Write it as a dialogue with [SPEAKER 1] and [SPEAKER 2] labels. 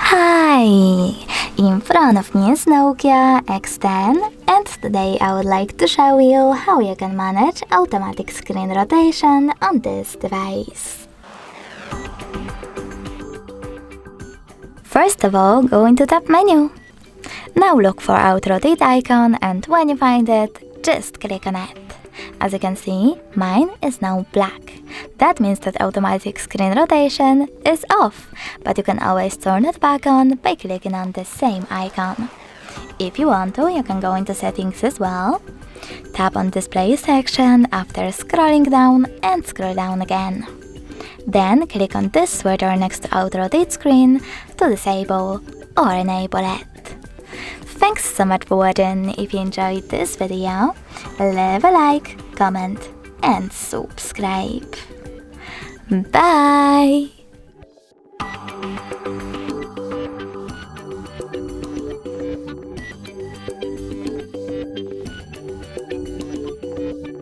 [SPEAKER 1] Hi! In front of me is Nokia X10, and today I would like to show you how you can manage automatic screen rotation on this device. First of all, go into Tab menu. Now look for Auto Rotate icon, and when you find it, just click on it. As you can see, mine is now black. That means that automatic screen rotation is off, but you can always turn it back on by clicking on the same icon. If you want to, you can go into settings as well, tap on display section after scrolling down and scroll down again. Then click on this switcher next to Auto Rotate screen to disable or enable it. Thanks so much for watching. If you enjoyed this video, leave a like, comment and subscribe. Bye!